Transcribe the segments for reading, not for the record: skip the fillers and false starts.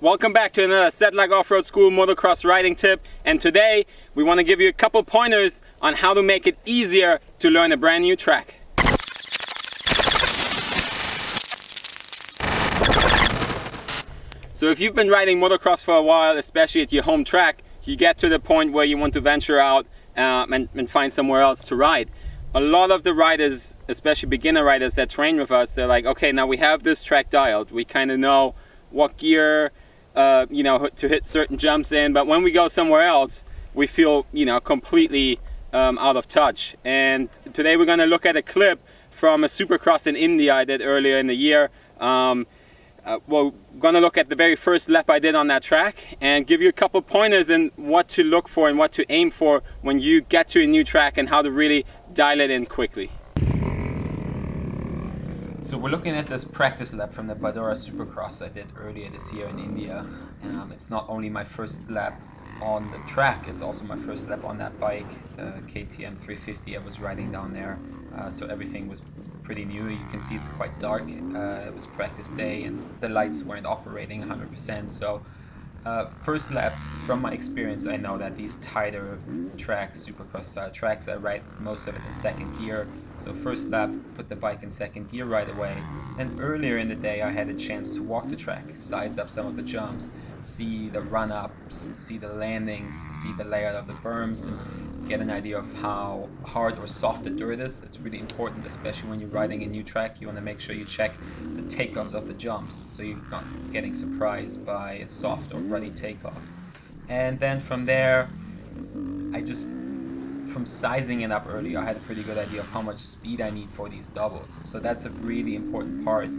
Welcome back to another Sedlak Offroad School Motocross riding tip, and today we want to give you a couple pointers on how to make it easier to learn a brand new track. So if you've been riding motocross for a while, especially at your home track, you get to the point where you want to venture out and find somewhere else to ride. A lot of the riders, especially beginner riders that train with us, they're like, okay, now we have this track dialed. We kind of know what gear to hit certain jumps in, but when we go somewhere else we feel completely out of touch. And today we're going to look at a clip from a Supercross in India I did earlier in the year. We're going to look at the very first lap I did on that track and give you a couple pointers in what to look for and what to aim for when you get to a new track and how to really dial it in quickly. So we're looking at this practice lap from the Badora Supercross I did earlier this year in India. It's not only my first lap on the track, it's also my first lap on that bike, the KTM 350 I was riding down there. So everything was pretty new. You can see it's quite dark. It was practice day and the lights weren't operating 100%. So first lap, from my experience, I know that these tighter tracks, Supercross style tracks, I ride most of it in second gear. So first lap, put the bike in second gear right away. And earlier in the day I had a chance to walk the track, size up some of the jumps, see the run-ups, see the landings, see the layout of the berms, and get an idea of how hard or soft the dirt is. It's really important, especially when you're riding a new track. You want to make sure you check the takeoffs of the jumps, so you're not getting surprised by a soft or ruddy takeoff. And then from there, from sizing it up earlier, I had a pretty good idea of how much speed I need for these doubles. So that's a really important part.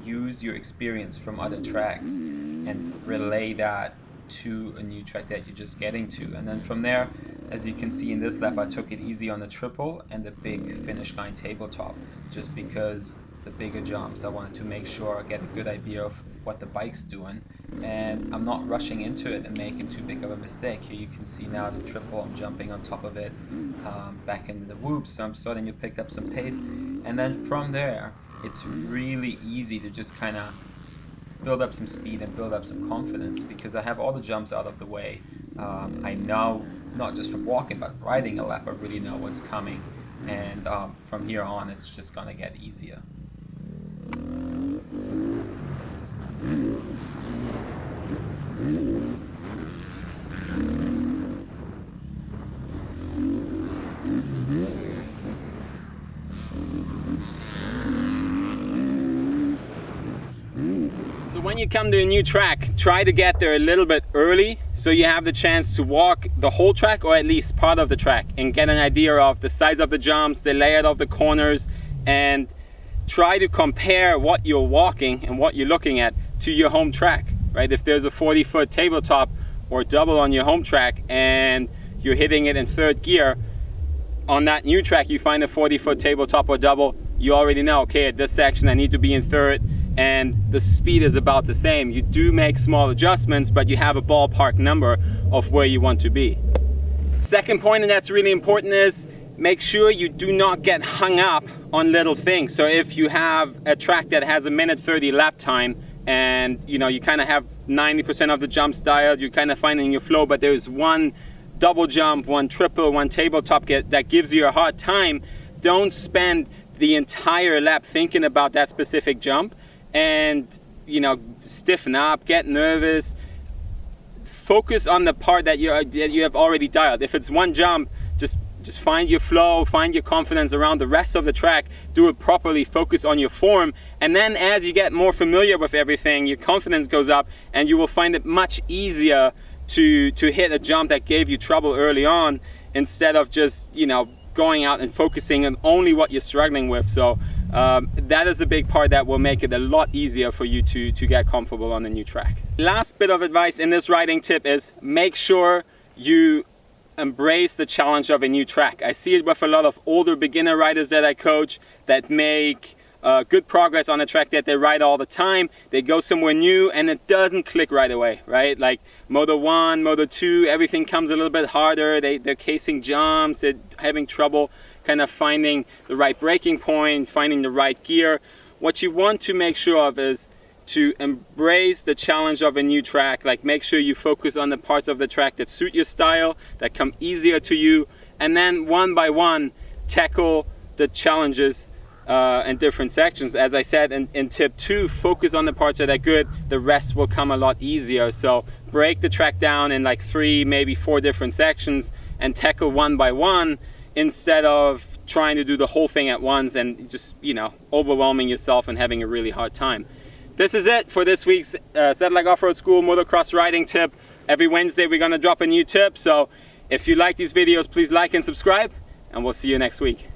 Use your experience from other tracks and relay that to a new track that you're just getting to. And then from there, as you can see in this lap, I took it easy on the triple and the big finish line tabletop, just because the bigger jumps I wanted to make sure I get a good idea of what the bike's doing, and I'm not rushing into it and making too big of a mistake. Here you can see now the triple, I'm jumping on top of it, back into the whoops, so I'm starting to pick up some pace. And then from there, it's really easy to just kind of build up some speed and build up some confidence, because I have all the jumps out of the way. I know, not just from walking but riding a lap, I really know what's coming, and from here on it's just gonna get easier. So when you come to a new track, try to get there a little bit early so you have the chance to walk the whole track, or at least part of the track, and get an idea of the size of the jumps, the layout of the corners, and try to compare what you're walking and what you're looking at to your home track, right? If there's a 40-foot tabletop or double on your home track and you're hitting it in third gear, on that new track you find a 40-foot tabletop or double, you already know, okay, at this section I need to be in third, and the speed is about the same. You do make small adjustments, but you have a ballpark number of where you want to be. Second point, and that's really important, is make sure you do not get hung up on little things. So if you have a track that has a minute 30 lap time, and you kind of have 90% of the jumps dialed, you're kind of finding your flow, but there's one double jump, one triple, one tabletop that gives you a hard time, don't spend the entire lap thinking about that specific jump and stiffen up, get nervous. Focus on the part that you have already dialed. If it's one jump, just find your flow, find your confidence around the rest of the track, do it properly, focus on your form, and then as you get more familiar with everything, your confidence goes up and you will find it much easier to hit a jump that gave you trouble early on, instead of just going out and focusing on only what you're struggling with. So that is a big part that will make it a lot easier for you to get comfortable on the new track. Last bit of advice in this riding tip is make sure you embrace the challenge of a new track. I see it with a lot of older beginner riders that I coach that make good progress on a track that they ride all the time. They go somewhere new and it doesn't click right away, right? Like Moto 1, Moto 2, everything comes a little bit harder. They're casing jumps, they're having trouble kind of finding the right braking point, finding the right gear. What you want to make sure of is to embrace the challenge of a new track. Like, make sure you focus on the parts of the track that suit your style, that come easier to you, and then one by one tackle the challenges in different sections. As I said in tip 2, focus on the parts that are good, the rest will come a lot easier. So break the track down in like 3, maybe 4 different sections and tackle one by one, instead of trying to do the whole thing at once and just, you know, overwhelming yourself and having a really hard time. This is it for this week's Sedlak Offroad School motocross riding tip. Every Wednesday we're gonna drop a new tip, so if you like these videos, please like and subscribe, and we'll see you next week.